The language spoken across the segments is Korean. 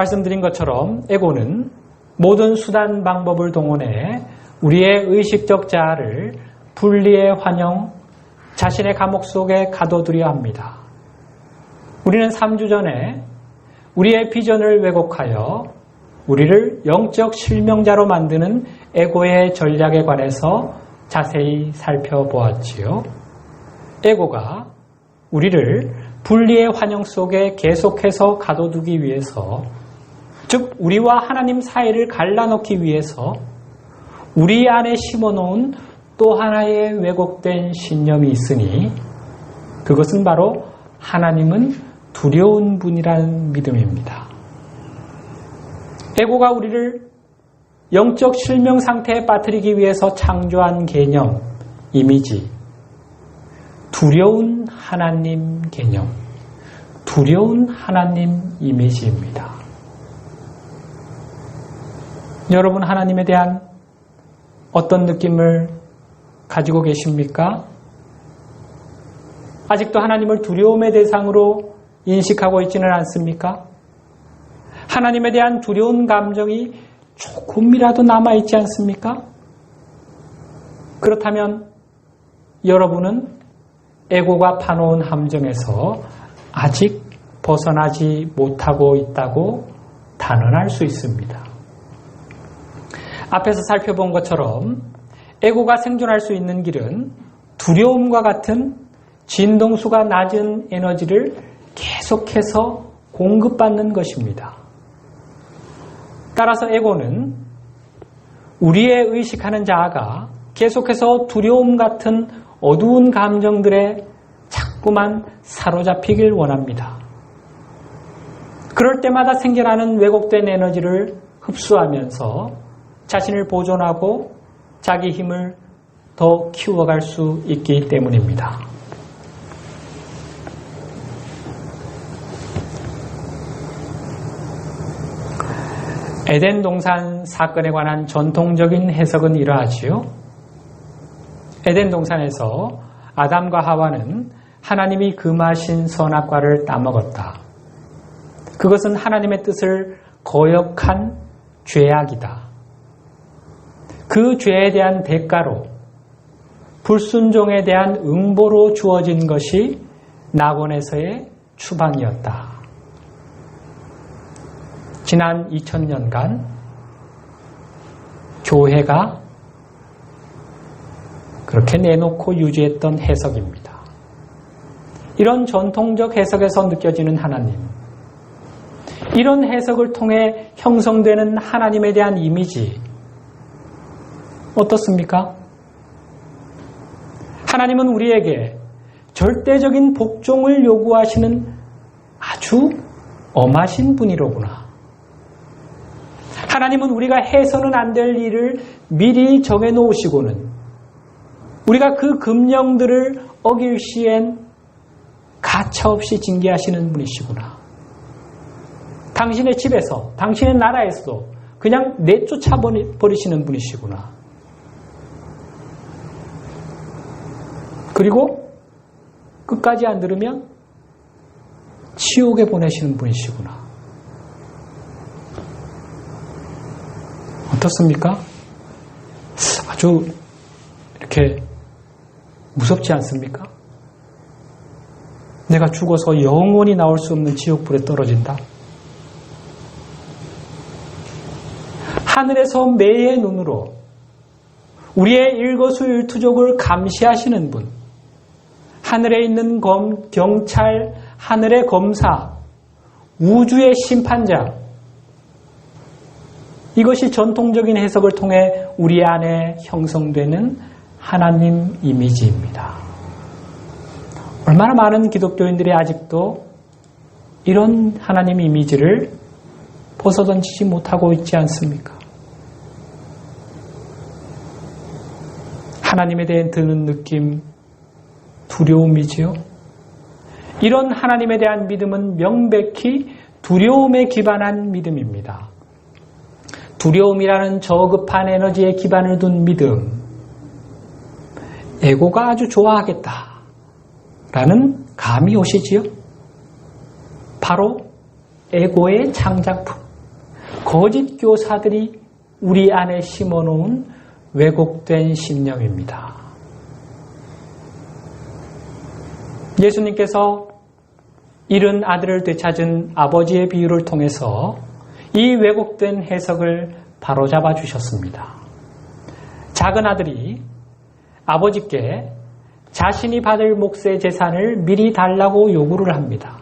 말씀드린 것처럼 에고는 모든 수단 방법을 동원해 우리의 의식적 자아를 분리의 환영, 자신의 감옥 속에 가둬두려 합니다. 우리는 3주 전에 우리의 비전을 왜곡하여 우리를 영적 실명자로 만드는 에고의 전략에 관해서 자세히 살펴보았지요. 에고가 우리를 분리의 환영 속에 계속해서 가둬두기 위해서, 즉 우리와 하나님 사이를 갈라놓기 위해서 우리 안에 심어놓은 또 하나의 왜곡된 신념이 있으니 그것은 바로 하나님은 두려운 분이라는 믿음입니다. 에고가 우리를 영적 실명 상태에 빠뜨리기 위해서 창조한 개념, 이미지, 두려운 하나님 개념, 두려운 하나님 이미지입니다. 여러분, 하나님에 대한 어떤 느낌을 가지고 계십니까? 아직도 하나님을 두려움의 대상으로 인식하고 있지는 않습니까? 하나님에 대한 두려운 감정이 조금이라도 남아있지 않습니까? 그렇다면 여러분은 에고가 파놓은 함정에서 아직 벗어나지 못하고 있다고 단언할 수 있습니다. 앞에서 살펴본 것처럼 에고가 생존할 수 있는 길은 두려움과 같은 진동수가 낮은 에너지를 계속해서 공급받는 것입니다. 따라서 에고는 우리의 의식하는 자아가 계속해서 두려움 같은 어두운 감정들에 자꾸만 사로잡히길 원합니다. 그럴 때마다 생겨나는 왜곡된 에너지를 흡수하면서 자신을 보존하고 자기 힘을 더 키워갈 수 있기 때문입니다. 에덴 동산 사건에 관한 전통적인 해석은 이러하지요. 에덴 동산에서 아담과 하와는 하나님이 금하신 선악과를 따먹었다. 그것은 하나님의 뜻을 거역한 죄악이다. 그 죄에 대한 대가로 불순종에 대한 응보로 주어진 것이 낙원에서의 추방이었다. 지난 2000년간 교회가 그렇게 내놓고 유지했던 해석입니다. 이런 전통적 해석에서 느껴지는 하나님, 이런 해석을 통해 형성되는 하나님에 대한 이미지 어떻습니까? 하나님은 우리에게 절대적인 복종을 요구하시는 아주 엄하신 분이로구나. 하나님은 우리가 해서는 안 될 일을 미리 정해놓으시고는 우리가 그 금령들을 어길 시엔 가차없이 징계하시는 분이시구나. 당신의 집에서, 당신의 나라에서도 그냥 내쫓아 버리시는 분이시구나. 그리고 끝까지 안 들으면 지옥에 보내시는 분이시구나. 어떻습니까? 아주 이렇게 무섭지 않습니까? 내가 죽어서 영원히 나올 수 없는 지옥불에 떨어진다. 하늘에서 매의 눈으로 우리의 일거수일투족을 감시하시는 분, 하늘에 있는 경찰, 하늘의 검사, 우주의 심판자, 이것이 전통적인 해석을 통해 우리 안에 형성되는 하나님 이미지입니다. 얼마나 많은 기독교인들이 아직도 이런 하나님 이미지를 벗어던지지 못하고 있지 않습니까? 하나님에 대해 드는 느낌, 두려움이지요. 이런 하나님에 대한 믿음은 명백히 두려움에 기반한 믿음입니다. 두려움이라는 저급한 에너지에 기반을 둔 믿음, 에고가 아주 좋아하겠다라는 감이 오시지요. 바로 에고의 창작품, 거짓 교사들이 우리 안에 심어놓은 왜곡된 신념입니다. 예수님께서 잃은 아들을 되찾은 아버지의 비유를 통해서 이 왜곡된 해석을 바로잡아 주셨습니다. 작은 아들이 아버지께 자신이 받을 몫의 재산을 미리 달라고 요구를 합니다.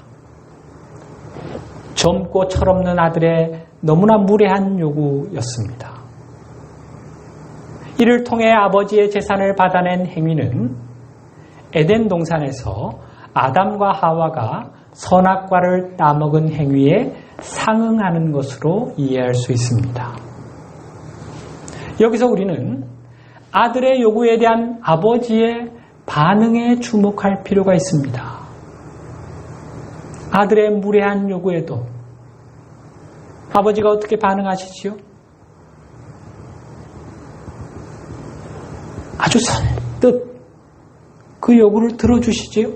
젊고 철없는 아들의 너무나 무례한 요구였습니다. 이를 통해 아버지의 재산을 받아낸 행위는 에덴 동산에서 아담과 하와가 선악과를 따먹은 행위에 상응하는 것으로 이해할 수 있습니다. 여기서 우리는 아들의 요구에 대한 아버지의 반응에 주목할 필요가 있습니다. 아들의 무례한 요구에도 아버지가 어떻게 반응하시지요? 아주 선뜻 그 요구를 들어주시지요?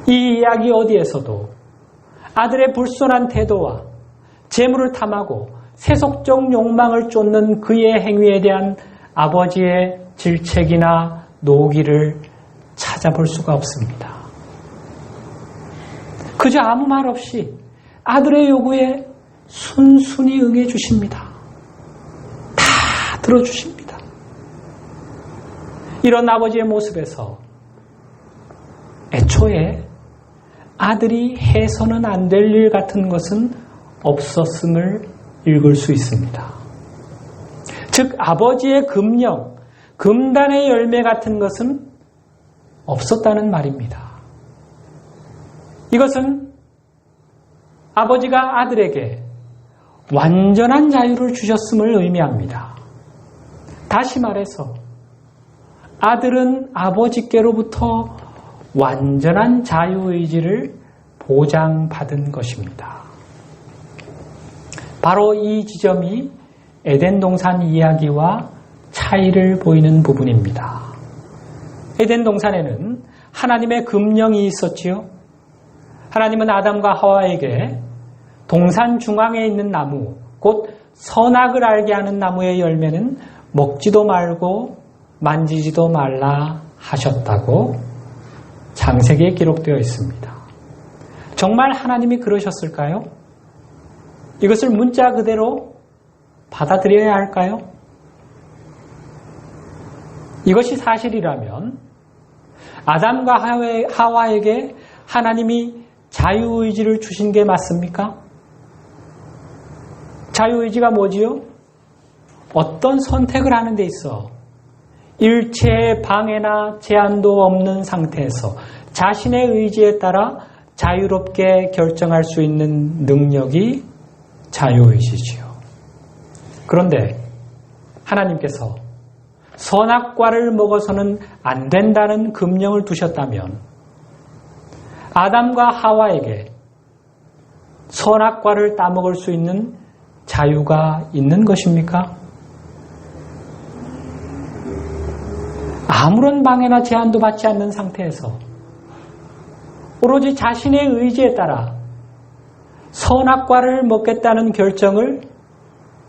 이 이야기 어디에서도 아들의 불손한 태도와 재물을 탐하고 세속적 욕망을 쫓는 그의 행위에 대한 아버지의 질책이나 노기를 찾아볼 수가 없습니다. 그저 아무 말 없이 아들의 요구에 순순히 응해 주십니다. 다 들어주십니다. 이런 아버지의 모습에서 애초에 아들이 해서는 안 될 일 같은 것은 없었음을 읽을 수 있습니다. 즉 아버지의 금령, 금단의 열매 같은 것은 없었다는 말입니다. 이것은 아버지가 아들에게 완전한 자유를 주셨음을 의미합니다. 다시 말해서 아들은 아버지께로부터 완전한 자유의지를 보장받은 것입니다. 바로 이 지점이 에덴 동산 이야기와 차이를 보이는 부분입니다. 에덴 동산에는 하나님의 금령이 있었지요. 하나님은 아담과 하와에게 동산 중앙에 있는 나무, 곧 선악을 알게 하는 나무의 열매는 먹지도 말고 만지지도 말라 하셨다고 창세기에 기록되어 있습니다. 정말 하나님이 그러셨을까요? 이것을 문자 그대로 받아들여야 할까요? 이것이 사실이라면 아담과 하와에게 하나님이 자유의지를 주신 게 맞습니까? 자유의지가 뭐지요? 어떤 선택을 하는 데 있어 일체의 방해나 제한도 없는 상태에서 자신의 의지에 따라 자유롭게 결정할 수 있는 능력이 자유의지지요. 그런데 하나님께서 선악과를 먹어서는 안 된다는 금령을 두셨다면 아담과 하와에게 선악과를 따먹을 수 있는 자유가 있는 것입니까? 아무런 방해나 제한도 받지 않는 상태에서 오로지 자신의 의지에 따라 선악과를 먹겠다는 결정을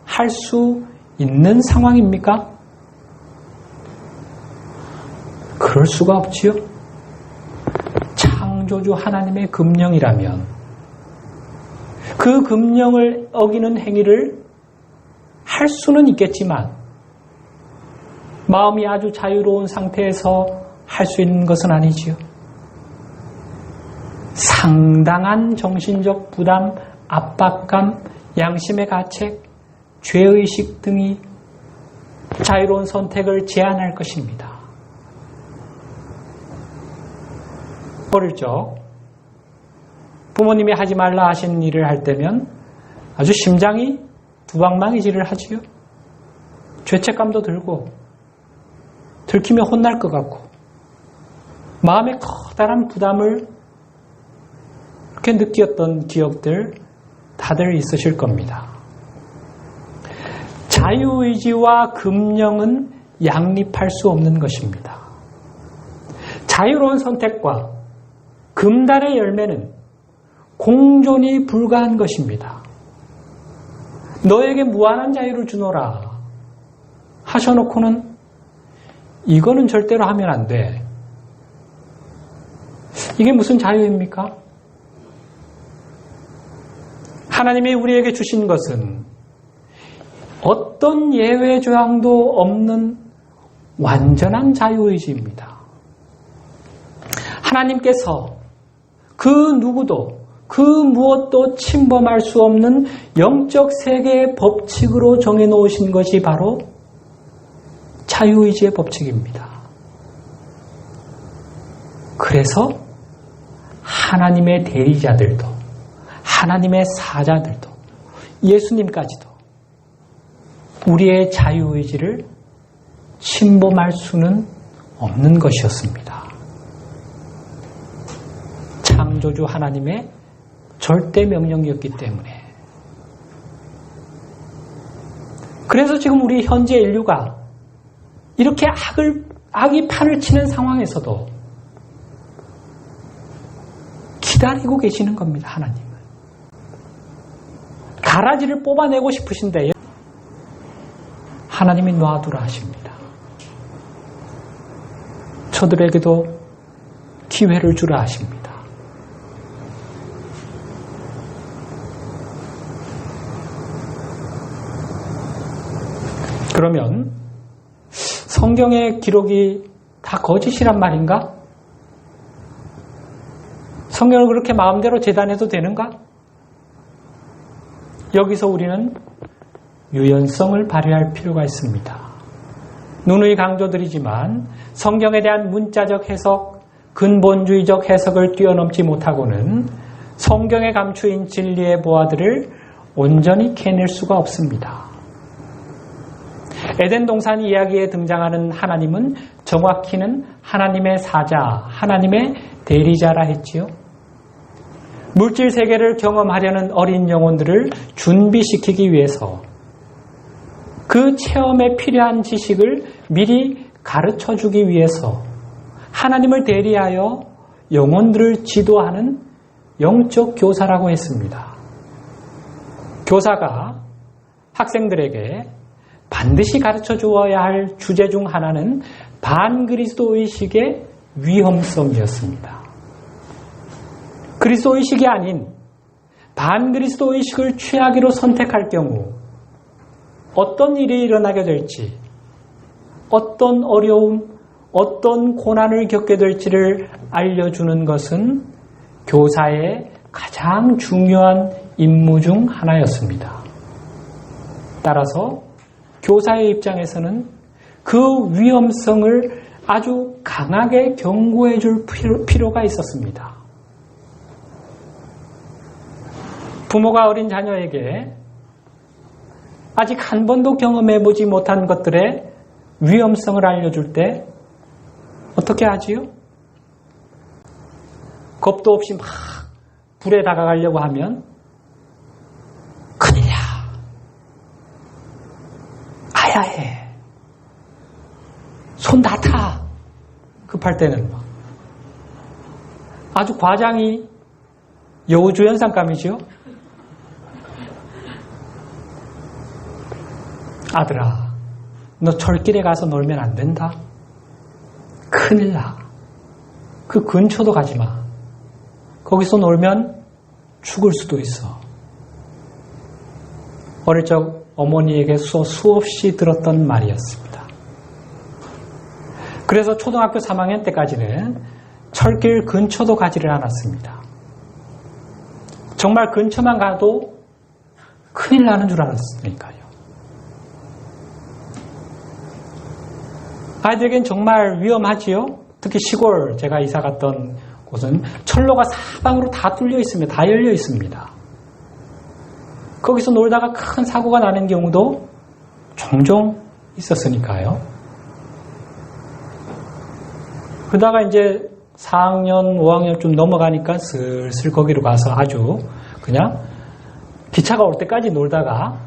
할 수 있는 상황입니까? 그럴 수가 없지요. 창조주 하나님의 금령이라면 그 금령을 어기는 행위를 할 수는 있겠지만 마음이 아주 자유로운 상태에서 할 수 있는 것은 아니지요. 상당한 정신적 부담, 압박감, 양심의 가책, 죄의식 등이 자유로운 선택을 제한할 것입니다. 어릴 적 부모님이 하지 말라 하신 일을 할 때면 아주 심장이 두방망이질을 하지요. 죄책감도 들고 들키면 혼날 것 같고 마음에 커다란 부담을 그렇게 느꼈던 기억들 다들 있으실 겁니다. 자유의지와 금령은 양립할 수 없는 것입니다. 자유로운 선택과 금단의 열매는 공존이 불가한 것입니다. 너에게 무한한 자유를 주노라 하셔놓고는 이거는 절대로 하면 안 돼. 이게 무슨 자유입니까? 하나님이 우리에게 주신 것은 어떤 예외 조항도 없는 완전한 자유의지입니다. 하나님께서 그 누구도 그 무엇도 침범할 수 없는 영적 세계의 법칙으로 정해놓으신 것이 바로 자유의지의 법칙입니다. 그래서 하나님의 대리자들도 하나님의 사자들도 예수님까지도 우리의 자유의지를 침범할 수는 없는 것이었습니다. 창조주 하나님의 절대 명령이었기 때문에. 그래서 지금 우리 현재 인류가 이렇게 악이 판을 치는 상황에서도 기다리고 계시는 겁니다. 하나님은. 가라지를 뽑아내고 싶으신데 하나님이 놔두라 하십니다. 저들에게도 기회를 주라 하십니다. 그러면 성경의 기록이 다 거짓이란 말인가? 성경을 그렇게 마음대로 재단해도 되는가? 여기서 우리는 유연성을 발휘할 필요가 있습니다. 누누이 강조드리지만 성경에 대한 문자적 해석, 근본주의적 해석을 뛰어넘지 못하고는 성경에 감추인 진리의 보화들을 온전히 캐낼 수가 없습니다. 에덴 동산 이야기에 등장하는 하나님은 정확히는 하나님의 사자, 하나님의 대리자라 했지요. 물질 세계를 경험하려는 어린 영혼들을 준비시키기 위해서 그 체험에 필요한 지식을 미리 가르쳐주기 위해서 하나님을 대리하여 영혼들을 지도하는 영적 교사라고 했습니다. 교사가 학생들에게 반드시 가르쳐 주어야 할 주제 중 하나는 반그리스도의식의 위험성이었습니다. 그리스도의식이 아닌 반그리스도의식을 취하기로 선택할 경우 어떤 일이 일어나게 될지, 어떤 어려움, 어떤 고난을 겪게 될지를 알려주는 것은 교사의 가장 중요한 임무 중 하나였습니다. 따라서 교사의 입장에서는 그 위험성을 아주 강하게 경고해 줄 필요가 있었습니다. 부모가 어린 자녀에게 아직 한 번도 경험해 보지 못한 것들의 위험성을 알려줄 때 어떻게 하지요? 겁도 없이 막 불에 다가가려고 하면 큰일이야. 아야해. 손 다 타. 급할 때는 막. 아주 과장이 여우주연상감이죠. 아들아, 너 철길에 가서 놀면 안 된다. 큰일 나. 그 근처도 가지 마. 거기서 놀면 죽을 수도 있어. 어릴 적 어머니에게 수없이 들었던 말이었습니다. 그래서 초등학교 3학년 때까지는 철길 근처도 가지를 않았습니다. 정말 근처만 가도 큰일 나는 줄 알았으니까요. 아이들에겐 정말 위험하지요. 특히 시골 제가 이사 갔던 곳은 철로가 사방으로 다 뚫려 있습니다. 다 열려 있습니다. 거기서 놀다가 큰 사고가 나는 경우도 종종 있었으니까요. 그러다가 이제 4학년, 5학년 좀 넘어가니까 슬슬 거기로 가서 아주 그냥 기차가 올 때까지 놀다가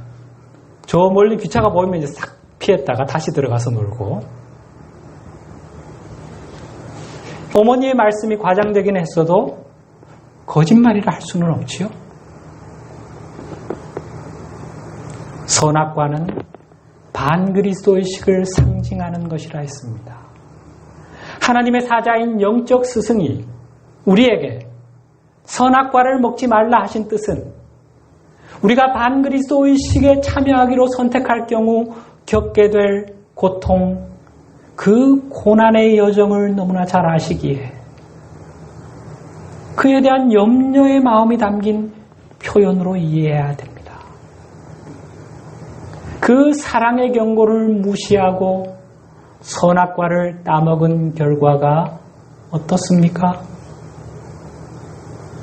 저 멀리 기차가 보이면 이제 싹 피했다가 다시 들어가서 놀고, 어머니의 말씀이 과장되긴 했어도 거짓말이라 할 수는 없지요. 선악과는 반그리스도의식을 상징하는 것이라 했습니다. 하나님의 사자인 영적 스승이 우리에게 선악과를 먹지 말라 하신 뜻은 우리가 반그리스도의식에 참여하기로 선택할 경우 겪게 될 고통, 그 고난의 여정을 너무나 잘 아시기에 그에 대한 염려의 마음이 담긴 표현으로 이해해야 됩니다. 그 사랑의 경고를 무시하고 선악과를 따먹은 결과가 어떻습니까?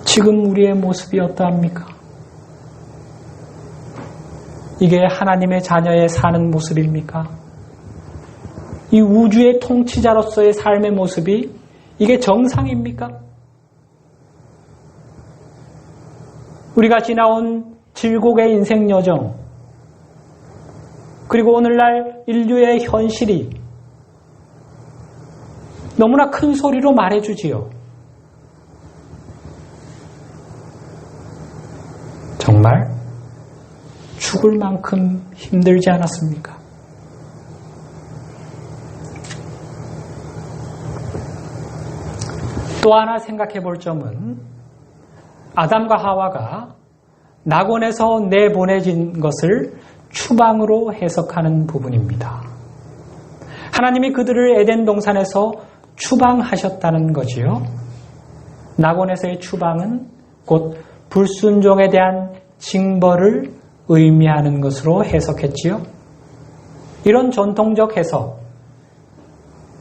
지금 우리의 모습이 어떠합니까? 이게 하나님의 자녀의 사는 모습입니까? 이 우주의 통치자로서의 삶의 모습이 이게 정상입니까? 우리가 지나온 질곡의 인생 여정, 그리고 오늘날 인류의 현실이 너무나 큰 소리로 말해주지요. 정말 죽을 만큼 힘들지 않았습니까? 또 하나 생각해 볼 점은 아담과 하와가 낙원에서 내보내진 것을 추방으로 해석하는 부분입니다. 하나님이 그들을 에덴 동산에서 추방하셨다는 거지요. 낙원에서의 추방은 곧 불순종에 대한 징벌을 의미하는 것으로 해석했지요. 이런 전통적 해석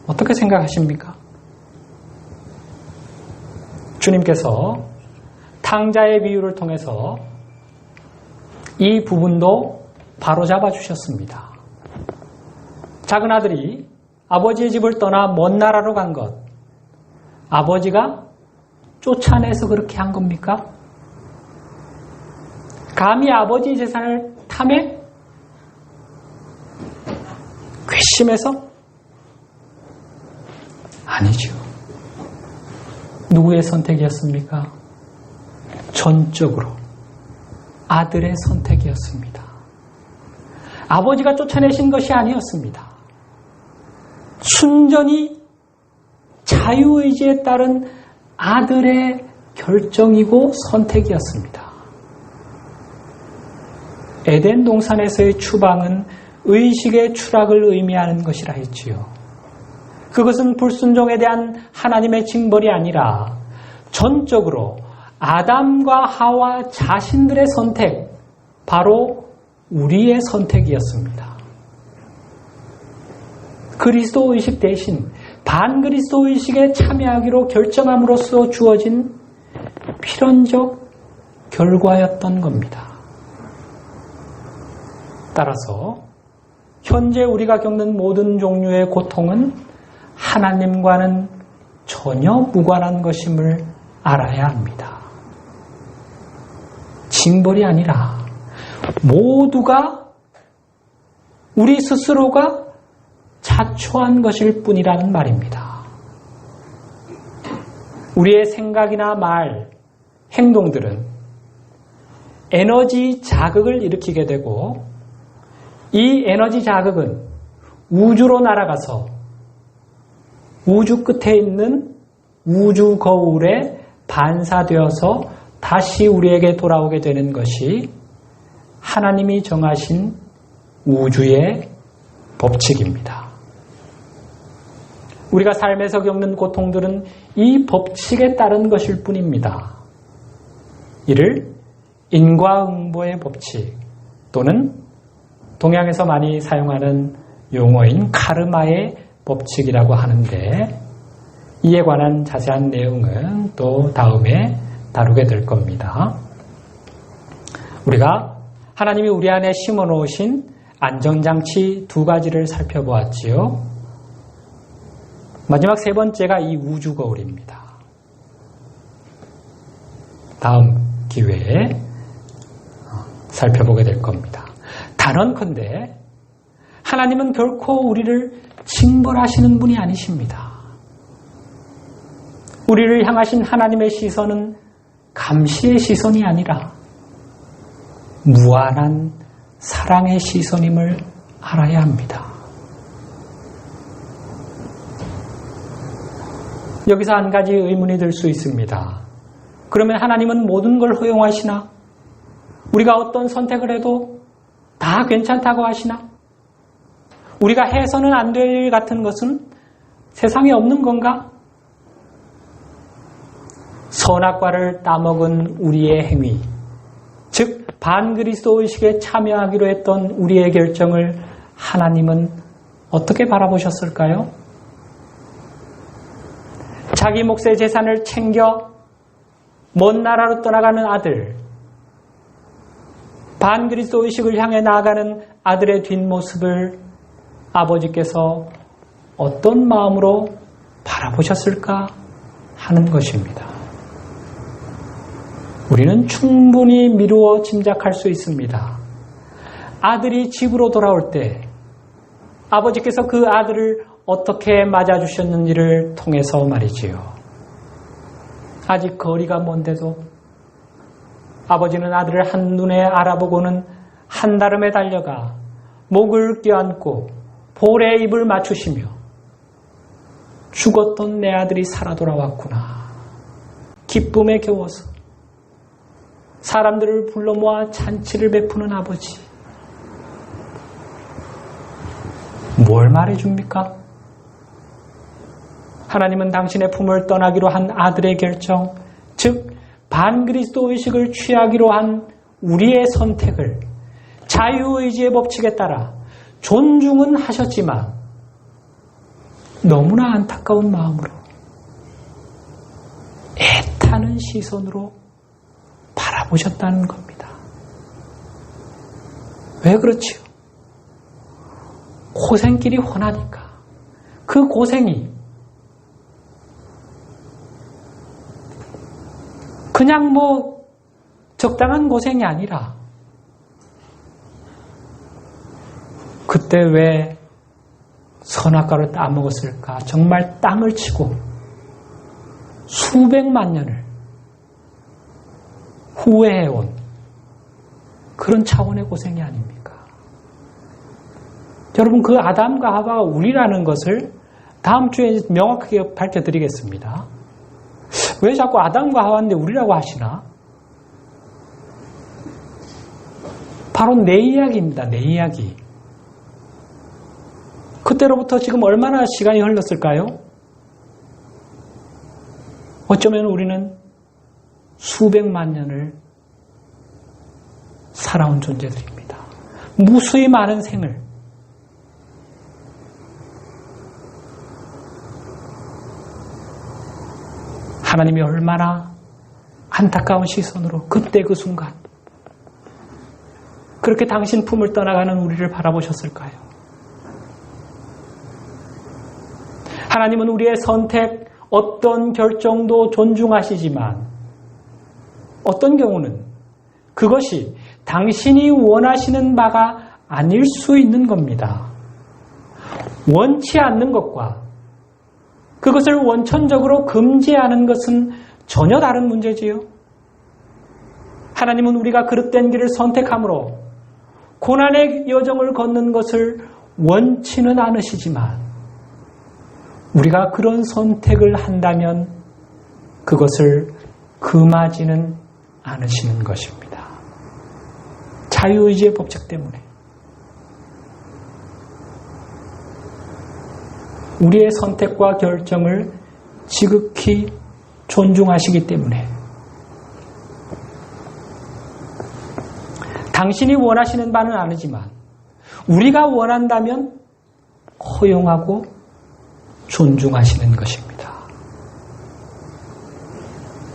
어떻게 생각하십니까? 주님께서 탕자의 비유를 통해서 이 부분도 바로잡아 주셨습니다. 작은 아들이 아버지의 집을 떠나 먼 나라로 간 것, 아버지가 쫓아내서 그렇게 한 겁니까? 감히 아버지 재산을 탐해? 괘씸해서? 아니죠. 누구의 선택이었습니까? 전적으로 아들의 선택이었습니다. 아버지가 쫓아내신 것이 아니었습니다. 순전히 자유의지에 따른 아들의 결정이고 선택이었습니다. 에덴 동산에서의 추방은 의식의 추락을 의미하는 것이라 했지요. 그것은 불순종에 대한 하나님의 징벌이 아니라 전적으로 아담과 하와 자신들의 선택, 바로 우리의 선택이었습니다. 그리스도 의식 대신 반그리스도 의식에 참여하기로 결정함으로써 주어진 필연적 결과였던 겁니다. 따라서 현재 우리가 겪는 모든 종류의 고통은 하나님과는 전혀 무관한 것임을 알아야 합니다. 징벌이 아니라 모두가 우리 스스로가 자초한 것일 뿐이라는 말입니다. 우리의 생각이나 말, 행동들은 에너지 자극을 일으키게 되고 이 에너지 자극은 우주로 날아가서 우주 끝에 있는 우주 거울에 반사되어서 다시 우리에게 돌아오게 되는 것이 하나님이 정하신 우주의 법칙입니다. 우리가 삶에서 겪는 고통들은 이 법칙에 따른 것일 뿐입니다. 이를 인과응보의 법칙 또는 동양에서 많이 사용하는 용어인 카르마의 법칙이라고 하는데 이에 관한 자세한 내용은 또 다음에 다루게 될 겁니다. 우리가 하나님이 우리 안에 심어놓으신 안전장치 두 가지를 살펴보았지요. 마지막 세 번째가 이 우주 거울입니다. 다음 기회에 살펴보게 될 겁니다. 단언컨대 하나님은 결코 우리를 징벌하시는 분이 아니십니다. 우리를 향하신 하나님의 시선은 감시의 시선이 아니라 무한한 사랑의 시선임을 알아야 합니다. 여기서 한 가지 의문이 들 수 있습니다. 그러면 하나님은 모든 걸 허용하시나? 우리가 어떤 선택을 해도 다 괜찮다고 하시나? 우리가 해서는 안 될 일 같은 것은 세상에 없는 건가? 선악과를 따먹은 우리의 행위, 즉 반그리스도 의식에 참여하기로 했던 우리의 결정을 하나님은 어떻게 바라보셨을까요? 자기 몫의 재산을 챙겨 먼 나라로 떠나가는 아들, 반그리스도 의식을 향해 나아가는 아들의 뒷모습을 아버지께서 어떤 마음으로 바라보셨을까 하는 것입니다. 우리는 충분히 미루어 짐작할 수 있습니다. 아들이 집으로 돌아올 때 아버지께서 그 아들을 어떻게 맞아주셨는지를 통해서 말이지요. 아직 거리가 먼데도 아버지는 아들을 한눈에 알아보고는 한달음에 달려가 목을 껴안고 볼에 입을 맞추시며 죽었던 내 아들이 살아 돌아왔구나. 기쁨에 겨워서 사람들을 불러 모아 잔치를 베푸는 아버지. 뭘 말해줍니까? 하나님은 당신의 품을 떠나기로 한 아들의 결정, 즉 반그리스도 의식을 취하기로 한 우리의 선택을 자유의지의 법칙에 따라 존중은 하셨지만 너무나 안타까운 마음으로 애타는 시선으로 바라보셨다는 겁니다. 왜 그렇지요? 고생길이 훤하니까 그 고생이 그냥 적당한 고생이 아니라 그때 왜 선악과를 따먹었을까? 정말 땅을 치고 수백만 년을 후회해온 그런 차원의 고생이 아닙니까? 여러분, 그 아담과 하와가 우리라는 것을 다음 주에 명확하게 밝혀드리겠습니다. 왜 자꾸 아담과 하와인데 우리라고 하시나? 바로 내 이야기입니다. 내 이야기. 그때로부터 지금 얼마나 시간이 흘렀을까요? 어쩌면 우리는 수백만 년을 살아온 존재들입니다. 무수히 많은 생을 하나님이 얼마나 안타까운 시선으로 그때 그 순간 그렇게 당신 품을 떠나가는 우리를 바라보셨을까요? 하나님은 우리의 선택, 어떤 결정도 존중하시지만 어떤 경우는 그것이 당신이 원하시는 바가 아닐 수 있는 겁니다. 원치 않는 것과 그것을 원천적으로 금지하는 것은 전혀 다른 문제지요. 하나님은 우리가 그릇된 길을 선택함으로 고난의 여정을 걷는 것을 원치는 않으시지만 우리가 그런 선택을 한다면 그것을 금하지는 않으시는 것입니다. 자유의지의 법칙 때문에 우리의 선택과 결정을 지극히 존중하시기 때문에 당신이 원하시는 바는 아니지만 우리가 원한다면 허용하고 존중하시는 것입니다.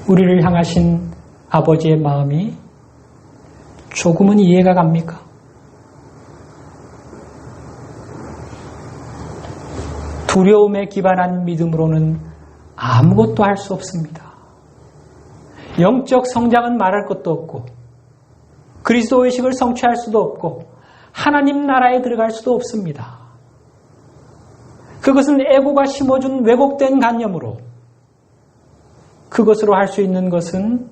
우리를 향하신 아버지의 마음이 조금은 이해가 갑니까? 두려움에 기반한 믿음으로는 아무것도 할 수 없습니다. 영적 성장은 말할 것도 없고 그리스도 의식을 성취할 수도 없고 하나님 나라에 들어갈 수도 없습니다. 그것은 에고가 심어준 왜곡된 관념으로 그것으로 할 수 있는 것은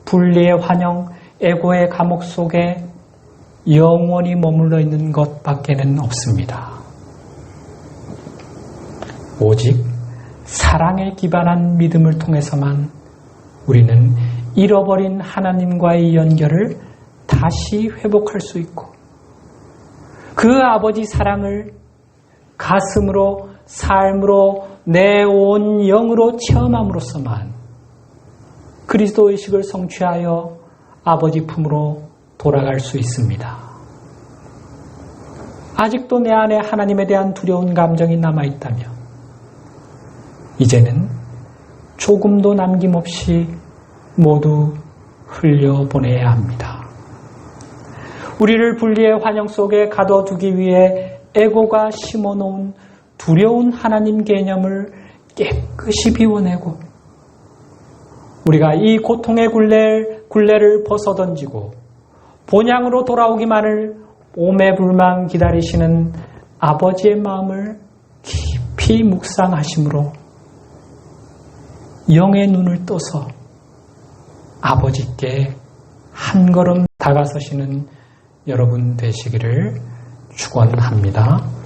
분리의 환영, 에고의 감옥 속에 영원히 머물러 있는 것밖에는 없습니다. 오직 사랑에 기반한 믿음을 통해서만 우리는 잃어버린 하나님과의 연결을 다시 회복할 수 있고 그 아버지 사랑을 가슴으로 삶으로 내 온 영으로 체험함으로써만 그리스도의식을 성취하여 아버지 품으로 돌아갈 수 있습니다. 아직도 내 안에 하나님에 대한 두려운 감정이 남아있다면 이제는 조금도 남김없이 모두 흘려보내야 합니다. 우리를 분리의 환영 속에 가둬두기 위해 에고가 심어놓은 두려운 하나님 개념을 깨끗이 비워내고 우리가 이 고통의 굴레를 벗어던지고 본향으로 돌아오기만을 오매불망 기다리시는 아버지의 마음을 깊이 묵상하심으로 영의 눈을 떠서 아버지께 한 걸음 다가서시는 여러분 되시기를 축원합니다.